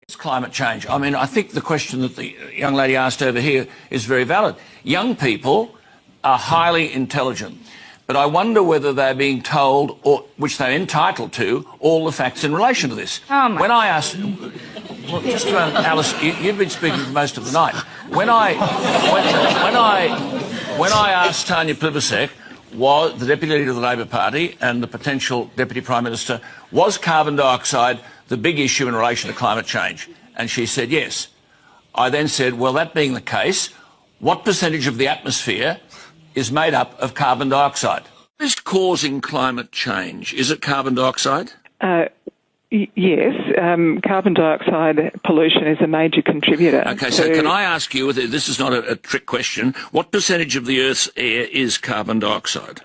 It's climate change. I mean, I think the question that the young lady asked over here is very valid. Young people are highly intelligent, but I wonder whether they're being told, or which they're entitled to, all the facts in relation to this. When I asked, well, just around, Alice, you've been speaking for most of the night. When I asked Tanya Plibersek, was the Deputy Leader of the Labor Party and the potential Deputy Prime Minister, was carbon dioxide the big issue in relation to climate change? And she said yes. I then said, well, that being the case, what percentage of the atmosphere is made up of carbon dioxide? What is causing climate change? Is it carbon dioxide? Yes, carbon dioxide pollution is a major contributor. Okay, so can I ask you, this is not a trick question, what percentage of the Earth's air is carbon dioxide?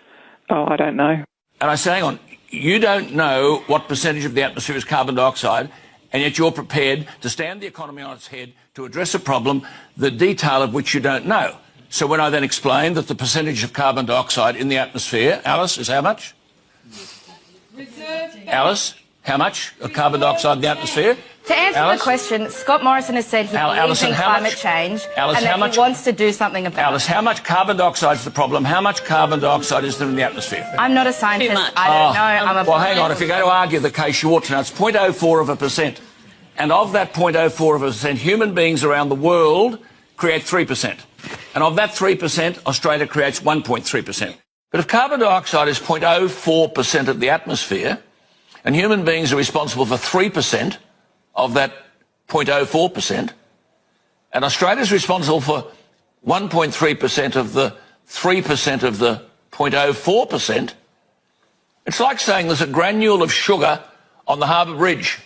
Oh, I don't know. And I say, hang on, you don't know what percentage of the atmosphere is carbon dioxide, and yet you're prepared to stand the economy on its head to address a problem, the detail of which you don't know. So when I then explained that the percentage of carbon dioxide in the atmosphere, Alice, is how much? Alice, how much of carbon dioxide in the atmosphere? To answer the question, Scott Morrison has said he believes in climate change and that he wants to do something about it. Alice, how much carbon dioxide is the problem? How much carbon dioxide is there in the atmosphere? I'm not a scientist. I don't know. Well, hang on. If you're going to argue the case, you ought to know. It's 0.04%. And of that 0.04%, human beings around the world create 3%. And of that 3%, Australia creates 1.3%. But if carbon dioxide is 0.04% of the atmosphere, and human beings are responsible for 3% of that 0.04%, and Australia is responsible for 1.3% of the 3% of the 0.04%, it's like saying there's a granule of sugar on the Harbour Bridge.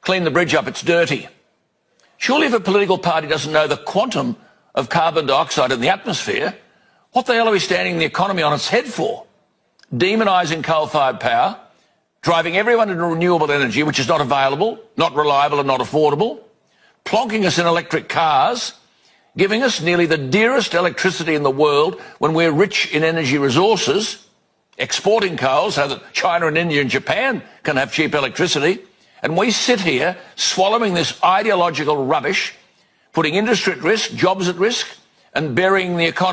Clean the bridge up, it's dirty. Surely if a political party doesn't know the quantum of carbon dioxide in the atmosphere, what the hell are we standing the economy on its head for? Demonising coal-fired power, driving everyone into renewable energy, which is not available, not reliable and not affordable, plonking us in electric cars, giving us nearly the dearest electricity in the world when we're rich in energy resources, exporting coal so that China and India and Japan can have cheap electricity, and we sit here swallowing this ideological rubbish, putting industry at risk, jobs at risk, and burying the economy.